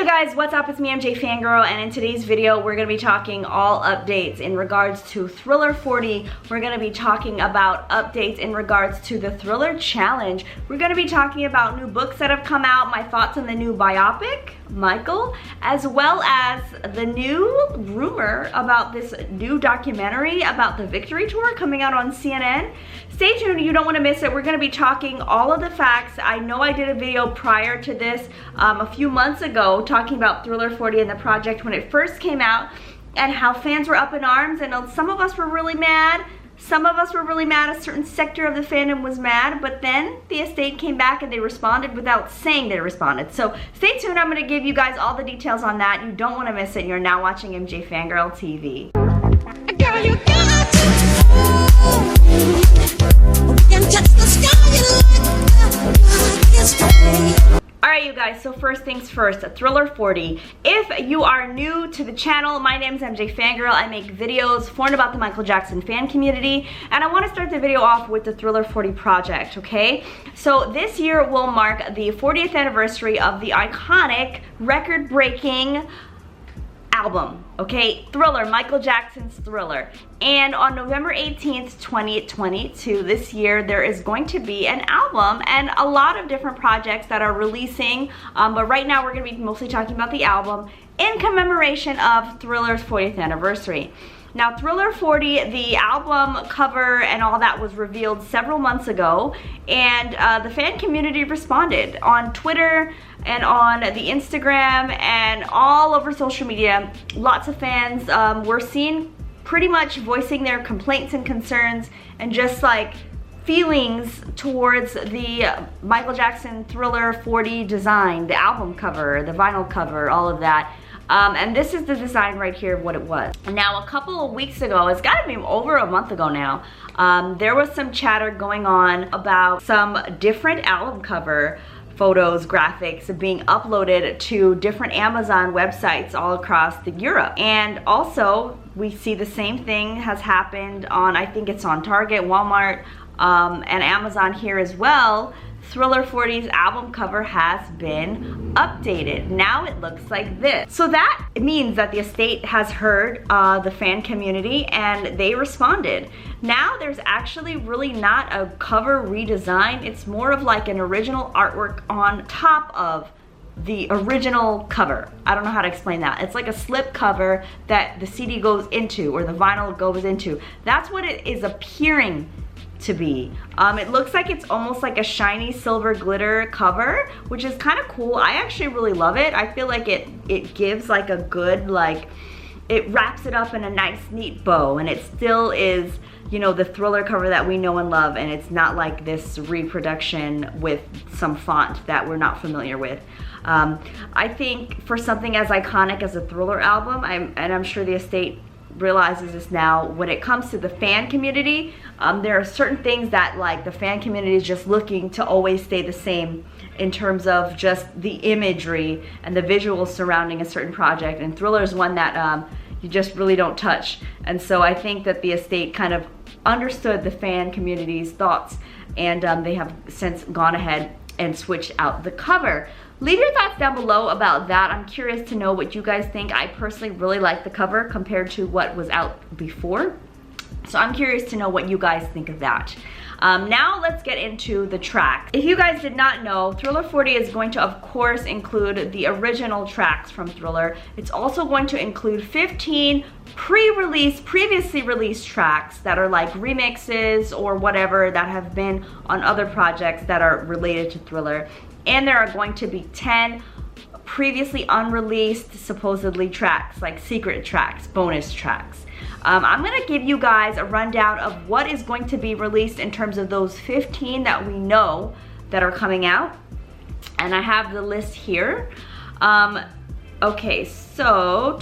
you guys, what's up? It's me, MJFANGIRL, and in today's video we're going to be talking all updates in regards to Thriller 40. We're going to be talking about updates in regards to the Thriller Challenge. We're going to be talking about new books that have come out, my thoughts on the new biopic, Michael, as well as the new rumor about this new documentary about the Victory Tour coming out on CNN. Stay tuned, you don't want to miss it. We're going to be talking all of the facts. I know I did a video prior to this a few months ago talking about Thriller 40 and the project when it first came out and how fans were up in arms, and some of us were really mad. Some of us were really mad, a certain sector of the fandom was mad, but then the estate came back and they responded without saying they responded. So stay tuned, I'm going to give you guys all the details on that. You don't want to miss it. You're now watching MJFANGIRL TV. Girl, you got to know. We can touch the sky like it's free. Alright you guys, so first things first, Thriller 40. If you are new to the channel, my name is MJFANGIRL. I make videos for and about the Michael Jackson fan community, and I want to start the video off with the Thriller 40 project, okay? So this year will mark the 40th anniversary of the iconic, record-breaking album, okay? Thriller, Michael Jackson's Thriller. And on November 18th, 2022, this year, there is going to be an album and a lot of different projects that are releasing, but right now we're going to be mostly talking about the album in commemoration of Thriller's 40th anniversary. Now, Thriller 40, the album cover and all that was revealed several months ago, and the fan community responded on Twitter and on the Instagram and all over social media. Lots of fans were seen pretty much voicing their complaints and concerns and just like feelings towards the Michael Jackson Thriller 40 design, the album cover, the vinyl cover, all of that. And this is the design right here of what it was. Now, a couple of weeks ago, it's gotta be over a month ago now, there was some chatter going on about some different album cover photos, graphics being uploaded to different Amazon websites all across Europe. And also, we see the same thing has happened on, I think it's on Target, Walmart, and Amazon here as well. Thriller 40's album cover has been updated. Now it looks like this. So that means that the estate has heard the fan community and they responded. Now there's actually really not a cover redesign. It's more of like an original artwork on top of the original cover. I don't know how to explain that. It's like a slip cover that the CD goes into or the vinyl goes into. That's what it is appearing to be. It looks like it's almost like a shiny silver glitter cover, which is kind of cool. I actually really love it. I feel like it gives like a good, like, it wraps it up in a nice neat bow, and it still is, you know, the Thriller cover that we know and love, and it's not like this reproduction with some font that we're not familiar with. I think for something as iconic as a Thriller album, I'm sure the estate realizes this now, when it comes to the fan community, there are certain things that like the fan community is just looking to always stay the same in terms of just the imagery and the visuals surrounding a certain project, and Thriller is one that you just really don't touch. And so I think that the estate kind of understood the fan community's thoughts, and they have since gone ahead and switched out the cover. Leave your thoughts down below about that. I'm curious to know what you guys think. I personally really like the cover compared to what was out before. So I'm curious to know what you guys think of that. Now let's get into the tracks. If you guys did not know, Thriller 40 is going to, of course, include the original tracks from Thriller. It's also going to include 15 previously released tracks that are like remixes or whatever that have been on other projects that are related to Thriller. And there are going to be 10 previously unreleased, supposedly, tracks, like secret tracks, bonus tracks. I'm gonna give you guys a rundown of what is going to be released in terms of those 15 that we know that are coming out. And I have the list here. Okay, so,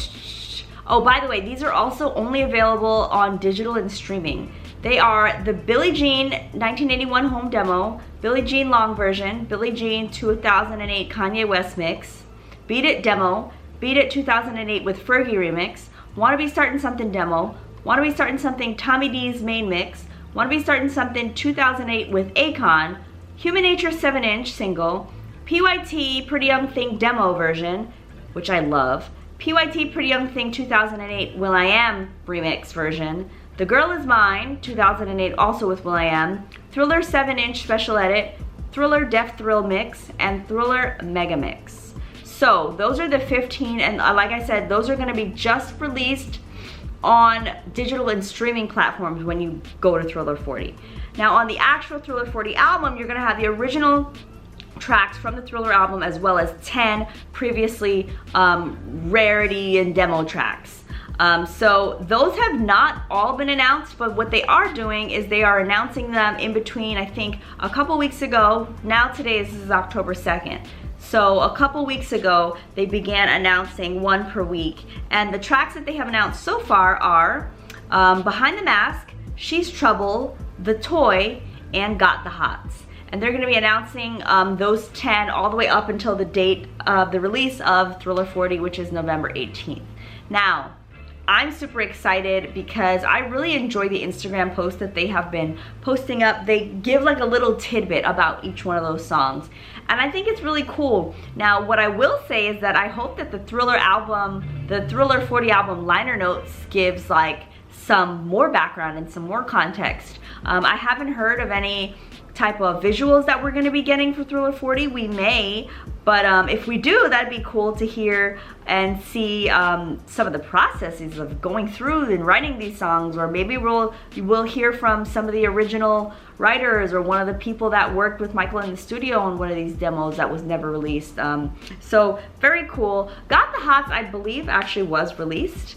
oh, by the way, these are also only available on digital and streaming. They are the Billie Jean 1981 home demo, Billie Jean long version, Billie Jean 2008 Kanye West mix, Beat It demo, Beat It 2008 with Fergie remix, Wanna Be Startin' Something demo, Wanna Be Startin' Something Tommy D's main mix, Wanna Be Startin' Something 2008 with Akon, Human Nature 7-inch single, PYT Pretty Young Thing demo version, which I love. PYT Pretty Young Thing 2008 will.i.am remix version. The Girl Is Mine 2008 also with will.i.am. Thriller 7-inch special edit. Thriller Def Thrill Mix, and Thriller Mega Mix. So those are the 15, and like I said, those are gonna be just released on digital and streaming platforms when you go to Thriller 40. Now on the actual Thriller 40 album, you're gonna have the original tracks from the Thriller album as well as 10 previously rarity and demo tracks. So those have not all been announced, but what they are doing is they are announcing them in between, I think a couple weeks ago. Now today, this is October 2nd. So a couple weeks ago, they began announcing one per week. And the tracks that they have announced so far are Behind the Mask, She's Trouble, The Toy, and Got the Hots. And they're gonna be announcing those 10 all the way up until the date of the release of Thriller 40, which is November 18th. Now, I'm super excited because I really enjoy the Instagram posts that they have been posting up. They give like a little tidbit about each one of those songs, and I think it's really cool. Now, what I will say is that I hope that the Thriller album, the Thriller 40 album liner notes gives like some more background and some more context. I haven't heard of any type of visuals that we're going to be getting for Thriller 40. We may, but if we do, that'd be cool to hear and see some of the processes of going through and writing these songs, or maybe we'll hear from some of the original writers or one of the people that worked with Michael in the studio on one of these demos that was never released. So very cool. Got the Hots, I believe, actually was released.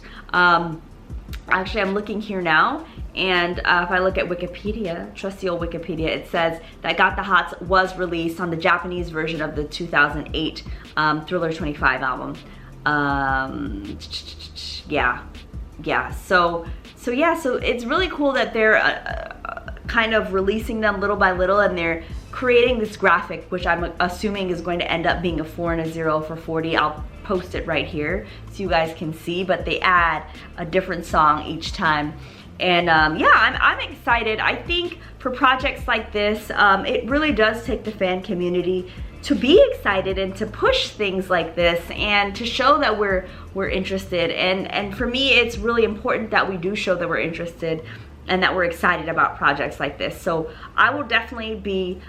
Actually, I'm looking here now, and if I look at Wikipedia, trusty old Wikipedia, it says that Got the Hots was released on the Japanese version of the 2008 Thriller 25 album. Yeah. So it's really cool that they're kind of releasing them little by little, and they're creating this graphic, which I'm assuming is going to end up being a 4 and a 0 for 40. I'll post it right here so you guys can see, but they add a different song each time. And yeah, I'm excited. I think for projects like this, it really does take the fan community to be excited and to push things like this and to show that we're interested. And for me, it's really important that we do show that we're interested and that we're excited about projects like this. So I will definitely be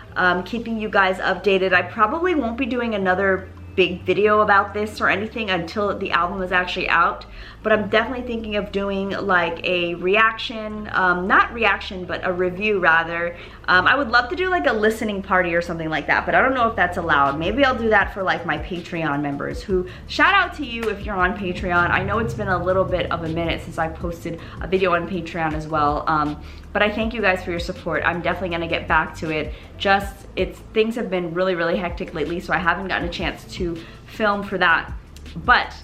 keeping you guys updated. I probably won't be doing another big video about this or anything until the album is actually out, but I'm definitely thinking of doing like a reaction, not reaction, but a review rather. I would love to do like a listening party or something like that, but I don't know if that's allowed. Maybe I'll do that for like my Patreon members, who, shout out to you if you're on Patreon. I know it's been a little bit of a minute since I posted a video on Patreon as well, but I thank you guys for your support. I'm definitely gonna get back to it. Things have been really hectic lately, so I haven't gotten a chance to film for that, but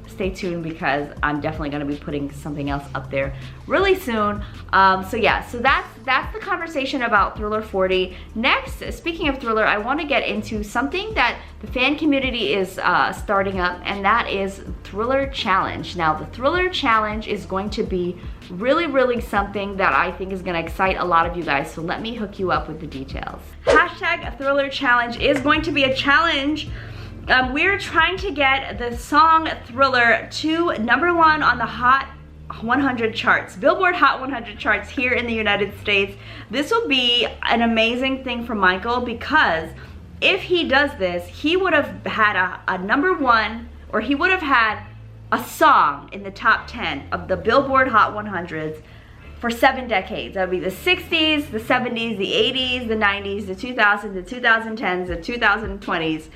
stay tuned because I'm definitely going to be putting something else up there really soon. So yeah, so that's the conversation about Thriller 40. Next, speaking of Thriller, I want to get into something that the fan community is starting up, and that is Thriller Challenge. Now, the Thriller Challenge is going to be really something that I think is going to excite a lot of you guys, so let me hook you up with the details. Hashtag Thriller Challenge is going to be a challenge. We're trying to get the song Thriller to #1 on the Hot 100 charts, Billboard Hot 100 charts here in the United States. This will be an amazing thing for Michael, because if he does this, he would have had a #1, or he would have had a song in the top 10 of the Billboard Hot 100s for 7 decades. That would be the 60s, the 70s, the 80s, the 90s, the 2000s, the 2010s, the 2020s.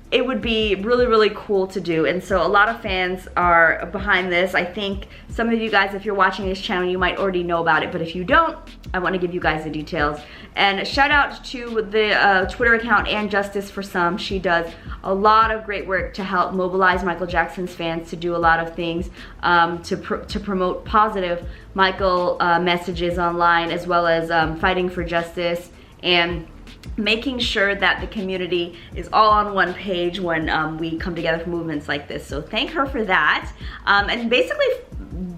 It would be really cool to do, and so a lot of fans are behind this. I think some of you guys, if you're watching this channel, you might already know about it, but if you don't, I want to give you guys the details. And shout out to the Twitter account And Justice for Some. She does a lot of great work to help mobilize Michael Jackson's fans to do a lot of things to promote positive Michael messages online, as well as fighting for justice and making sure that the community is all on one page when we come together for movements like this. So thank her for that. And basically,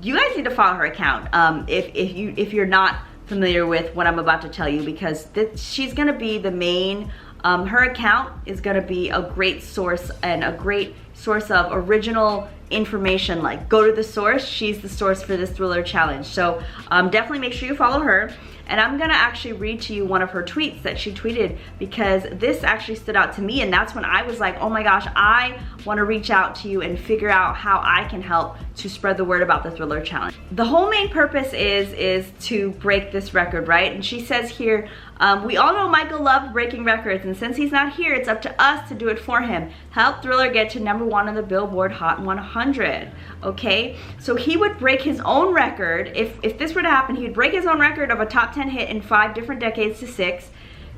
you guys need to follow her account if you're not familiar with what I'm about to tell you, because she's gonna be the main Her account is going to be a great source and a great source of original information. Like, go to the source. She's the source for this Thriller challenge. So definitely make sure you follow her. And I'm gonna actually read to you one of her tweets that she tweeted, because this actually stood out to me, and that's when I was like, oh my gosh, I wanna reach out to you and figure out how I can help to spread the word about the Thriller challenge. The whole main purpose is to break this record, right? And she says here, we all know Michael loved breaking records, and since he's not here, it's up to us to do it for him. Help Thriller get to #1 on the Billboard Hot 100, okay? So he would break his own record. If this were to happen, he would break his own record of a top 10 hit in 5 different decades to 6.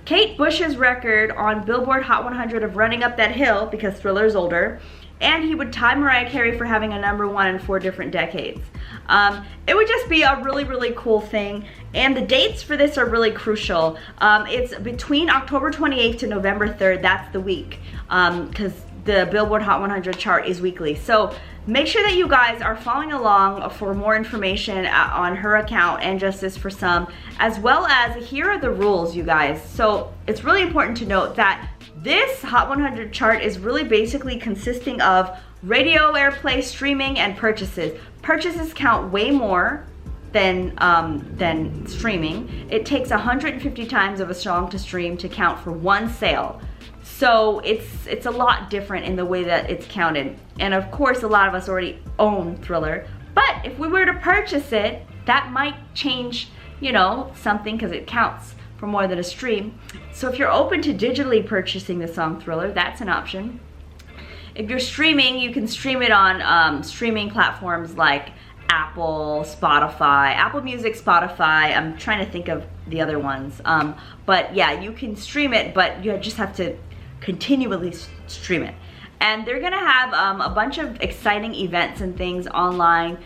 Kate Bush's record on Billboard Hot 100 of Running Up That Hill, because Thriller's older. And he would tie Mariah Carey for having a #1 in 4 different decades. It would just be a really, really cool thing. And the dates for this are really crucial. It's between October 28th to November 3rd. That's the week, because the Billboard Hot 100 chart is weekly. So make sure that you guys are following along for more information on her account and Justice for Some, as well as here are the rules, you guys. So it's really important to note that this Hot 100 chart is really basically consisting of radio airplay, streaming, and purchases. Purchases count way more than streaming. It takes 150 times of a song to stream to count for one sale. So it's a lot different in the way that it's counted. And of course, a lot of us already own Thriller. But if we were to purchase it, that might change, you know, something, because it counts for more than a stream. So if you're open to digitally purchasing the song Thriller, that's an option. If you're streaming, you can stream it on streaming platforms like Apple, Spotify, Apple Music, Spotify. I'm trying to think of the other ones. But yeah, you can stream it, but you just have to continually stream it. And they're gonna have a bunch of exciting events and things online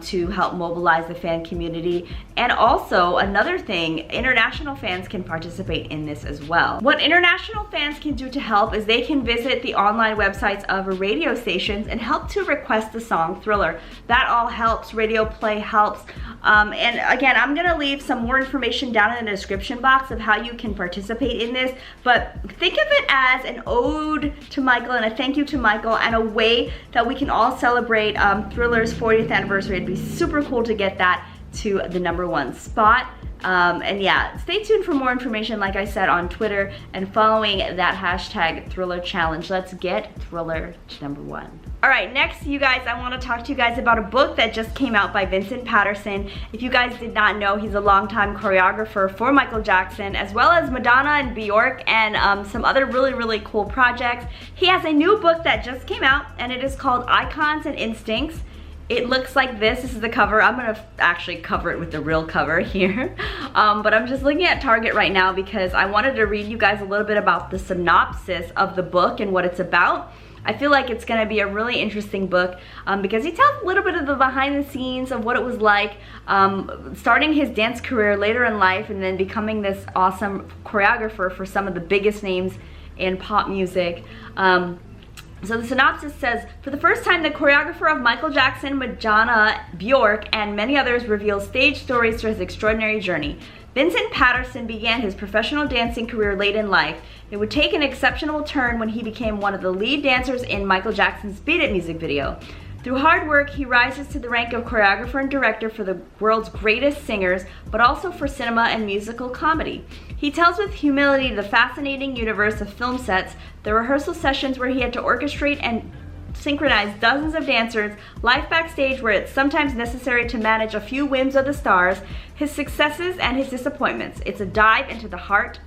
to help mobilize the fan community. And also, another thing, international fans can participate in this as well. What international fans can do to help is they can visit the online websites of radio stations and help to request the song Thriller. That all helps, radio play helps. And again, I'm gonna leave some more information down in the description box of how you can participate in this, but think of it as an ode to Michael and a thank you to Michael, and a way that we can all celebrate Thriller's 40th anniversary. It'd be super cool to get that to the #1 spot. And yeah, stay tuned for more information, like I said, on Twitter and following that hashtag Thriller Challenge. Let's get Thriller to #1. All right, next, you guys, I want to talk to you guys about a book that just came out by Vincent Patterson. If you guys did not know, he's a longtime choreographer for Michael Jackson, as well as Madonna and Bjork, and some other really, really cool projects. He has a new book that just came out, and it is called Icons and Instincts. It looks like this. This is the cover. I'm gonna actually cover it with the real cover here. But I'm just looking at Target right now because I wanted to read you guys a little bit about the synopsis of the book and what it's about. I feel like it's gonna be a really interesting book because he tells a little bit of the behind the scenes of what it was like starting his dance career later in life and then becoming this awesome choreographer for some of the biggest names in pop music. So the synopsis says, for the first time, the choreographer of Michael Jackson, Madonna, Bjork, and many others reveals stage stories to his extraordinary journey. Vincent Patterson began his professional dancing career late in life. It would take an exceptional turn when he became one of the lead dancers in Michael Jackson's Beat It music video. Through hard work, he rises to the rank of choreographer and director for the world's greatest singers, but also for cinema and musical comedy. He tells with humility the fascinating universe of film sets, the rehearsal sessions where he had to orchestrate and synchronize dozens of dancers, life backstage where it's sometimes necessary to manage a few whims of the stars, his successes and his disappointments. It's a dive into the heart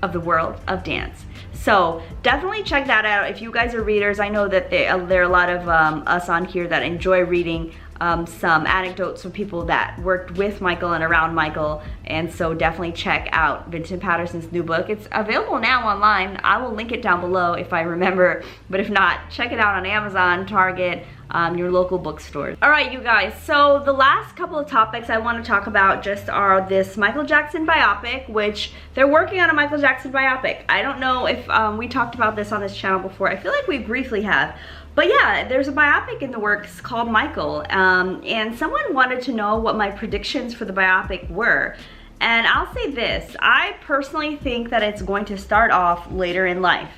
of the world of dance. So definitely check that out if you guys are readers. I know that there are a lot of us on here that enjoy reading some anecdotes from people that worked with Michael and around Michael, and so definitely check out Vincent Patterson's new book. It's available now online. I will link it down below if I remember, but if not, check it out on Amazon, Target, your local bookstores. All right, you guys, so the last couple of topics I want to talk about just are this Michael Jackson biopic, which they're working on a Michael Jackson biopic. I don't know if we talked about this on this channel before. I feel like we briefly have. But yeah, there's a biopic in the works called Michael, and someone wanted to know what my predictions for the biopic were. And I'll say this, I personally think that it's going to start off later in life.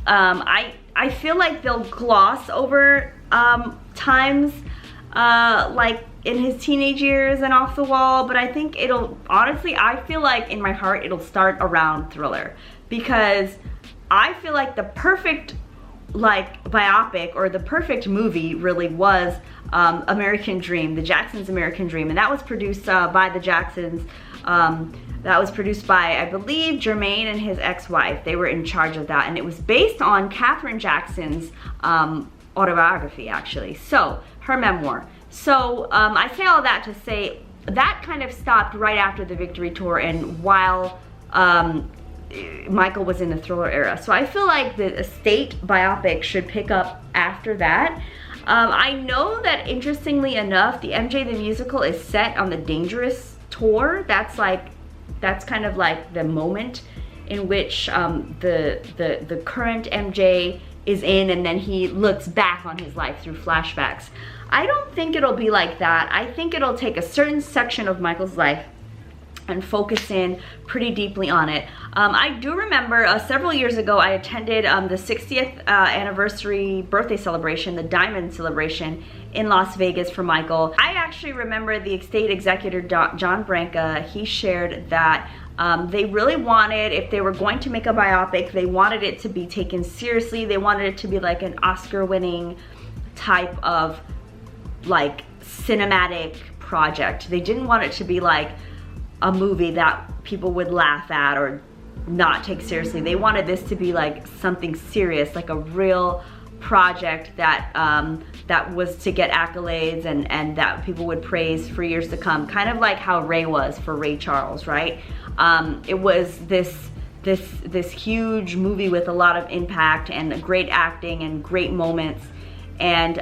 I feel like they'll gloss over times like in his teenage years and Off the Wall, but I think it'll, honestly, I feel like in my heart it'll start around Thriller, because I feel like the perfect like biopic, or the perfect movie really was American Dream, the Jacksons' American Dream, and that was produced by the Jacksons. That was produced by, I believe, Jermaine and his ex-wife. They were in charge of that, and it was based on Katherine Jackson's autobiography, actually, so her memoir. So I say all that to say that kind of stopped right after the Victory Tour, and while Michael was in the Thriller era. So I feel like the Estate biopic should pick up after that. I know that, interestingly enough, the MJ the Musical is set on the Dangerous tour. That's kind of like the moment in which the current MJ is in, and then he looks back on his life through flashbacks. I don't think it'll be like that. I think it'll take a certain section of Michael's life and focus in pretty deeply on it. I do remember several years ago I attended the 60th anniversary birthday celebration, the Diamond celebration in Las Vegas for Michael. I actually remember the estate executor John Branca. He shared that they really wanted, if they were going to make a biopic, they wanted it to be taken seriously. They wanted it to be like an Oscar-winning type of like cinematic project. They didn't want it to be like a movie that people would laugh at or not take seriously. They wanted this to be like something serious, like a real project that that was to get accolades and that people would praise for years to come, kind of like how Ray was for Ray Charles, right? It was this huge movie with a lot of impact and great acting and great moments, and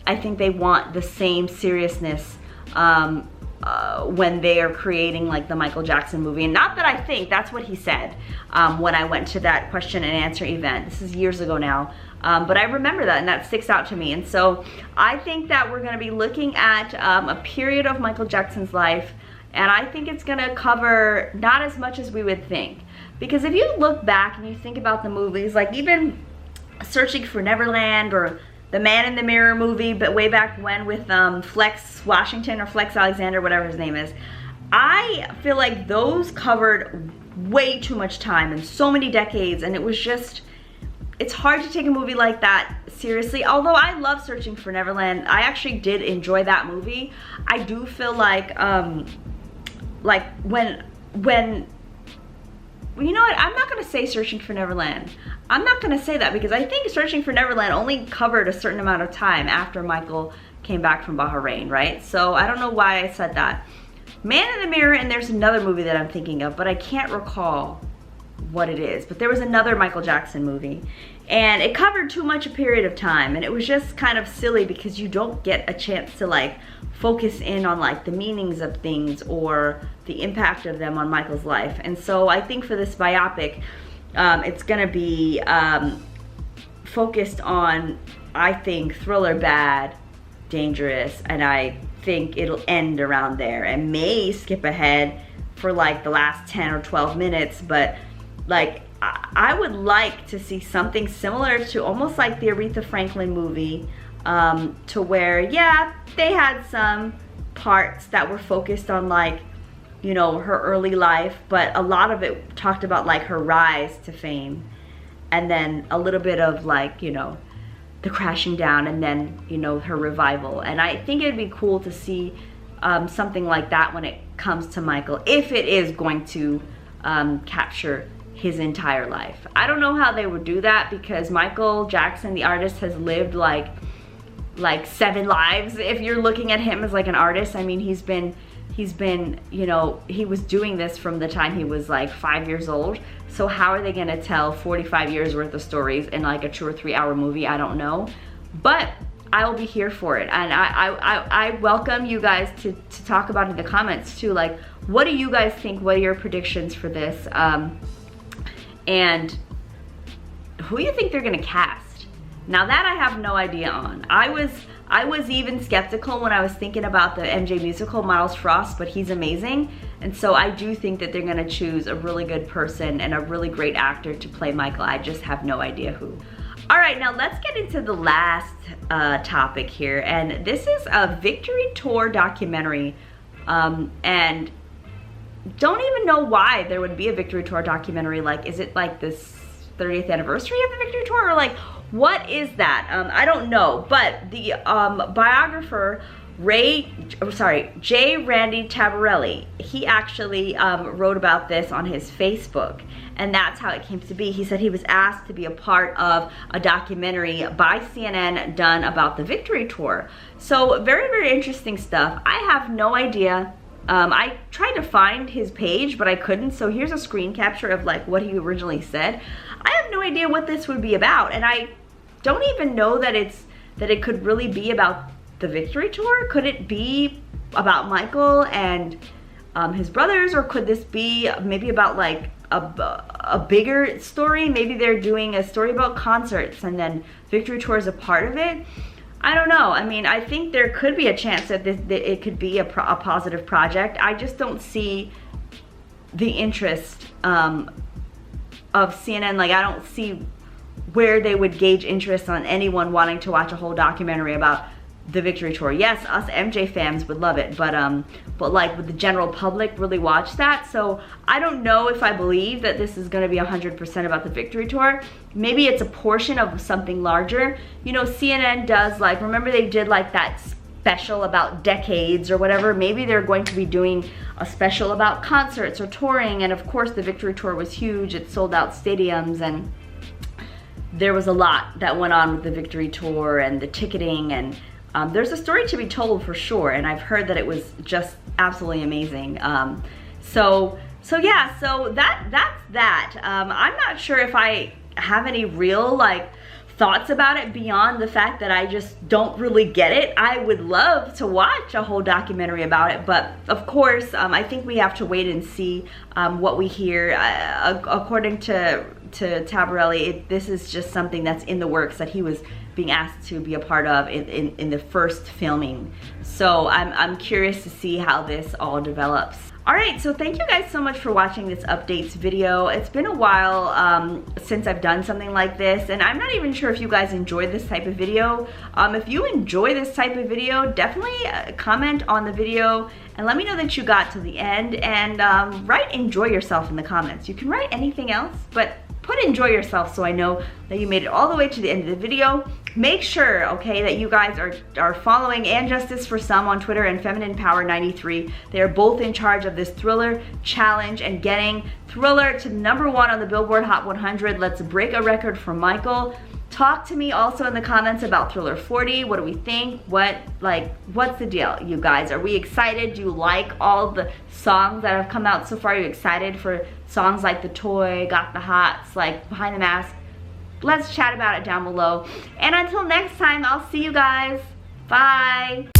I think they want the same seriousness when they are creating like the Michael Jackson movie. And not that I think, that's what he said when I went to that question and answer event. This is years ago now, but I remember that, and that sticks out to me. And so I think that we're gonna be looking at a period of Michael Jackson's life, and I think it's gonna cover not as much as we would think. Because if you look back and you think about the movies, like even Searching for Neverland or the Man in the Mirror movie, but way back when with Flex Washington or Flex Alexander, whatever his name is, I feel like those covered way too much time and so many decades, and it was just, it's hard to take a movie like that seriously. Although I love Searching for Neverland, I actually did enjoy that movie. I do feel like when you know what, I'm not gonna say Searching for Neverland. I'm not gonna say that, because I think Searching for Neverland only covered a certain amount of time after Michael came back from Bahrain, right? So I don't know why I said that. Man in the Mirror, and there's another movie that I'm thinking of, but I can't recall what it is. But there was another Michael Jackson movie, and it covered too much a period of time, and it was just kind of silly because you don't get a chance to like focus in on like the meanings of things or the impact of them on Michael's life. And so I think for this biopic, it's gonna be focused on, I think, Thriller, Bad, Dangerous, and I think it'll end around there and may skip ahead for like the last 10 or 12 minutes, but like I would like to see something similar to almost like the Aretha Franklin movie, to where, yeah, they had some parts that were focused on like, you know, her early life, but a lot of it talked about like her rise to fame, and then a little bit of like, you know, the crashing down, and then, you know, her revival. And I think it'd be cool to see something like that when it comes to Michael, if it is going to capture his entire life. I don't know how they would do that, because Michael Jackson, the artist, has lived like 7 lives if you're looking at him as like an artist. I mean, he's been, you know, he was doing this from the time he was like 5 years old. So how are they gonna tell 45 years worth of stories in like a 2 or 3 hour movie? I don't know, but I will be here for it. And I welcome you guys to talk about it in the comments too. Like, what do you guys think? What are your predictions for this? And who do you think they're gonna cast? Now that I have no idea on. I was even skeptical when I was thinking about the MJ musical, Miles Frost, but he's amazing. And so I do think that they're gonna choose a really good person and a really great actor to play Michael. I just have no idea who. All right, now let's get into the last topic here. And this is a Victory Tour documentary. And don't even know why there would be a Victory Tour documentary. Like, is it like this 30th anniversary of the Victory Tour, or like, what is that? I don't know, but the biographer J. Randy Tabarelli, he actually wrote about this on his Facebook, and that's how it came to be. He said he was asked to be a part of a documentary by CNN done about the Victory Tour. So very, very interesting stuff. I have no idea. I tried to find his page, but I couldn't. So here's a screen capture of like what he originally said. I have no idea what this would be about, and I don't even know that it could really be about the Victory Tour. Could it be about Michael and his brothers, or could this be maybe about like a bigger story? Maybe they're doing a story about concerts and then Victory Tour is a part of it. I don't know. I mean, I think there could be a chance that it could be a positive project. I just don't see the interest of CNN. Like, I don't see where they would gauge interest on anyone wanting to watch a whole documentary about the Victory Tour. Yes, us MJ fans would love it, but like, would the general public really watch that? So I don't know if I believe that this is going to be 100% about the Victory Tour. Maybe it's a portion of something larger. You know, CNN does, like, remember they did like that special about decades or whatever. Maybe they're going to be doing a special about concerts or touring, and of course the Victory Tour was huge. It sold out stadiums, and there was a lot that went on with the Victory Tour and the ticketing, and there's a story to be told for sure, and I've heard that it was just absolutely amazing. So yeah, so that's that. I'm not sure if I have any real like thoughts about it beyond the fact that I just don't really get it. I would love to watch a whole documentary about it, but of course, I think we have to wait and see what we hear. According to Tabarelli, this is just something that's in the works that he was being asked to be a part of in the first filming. So I'm curious to see how this all develops. All right, so thank you guys so much for watching this updates video. It's been a while since I've done something like this, and I'm not even sure if you guys enjoyed this type of video. If you enjoy this type of video, definitely comment on the video and let me know that you got to the end, and write enjoy yourself in the comments. You can write anything else, but put enjoy yourself so I know that you made it all the way to the end of the video. Make sure, okay, that you guys are following And Justice for Some on Twitter and Feminine Power 93. They are both in charge of this Thriller challenge and getting Thriller to #1 on the Billboard Hot 100. Let's break a record for Michael. Talk to me also in the comments about Thriller 40. What do we think? What's the deal, you guys? Are we excited? Do you like all the songs that have come out so far? Are you excited for songs like The Toy, Got the Hots, like Behind the Mask? Let's chat about it down below. And until next time, I'll see you guys. Bye.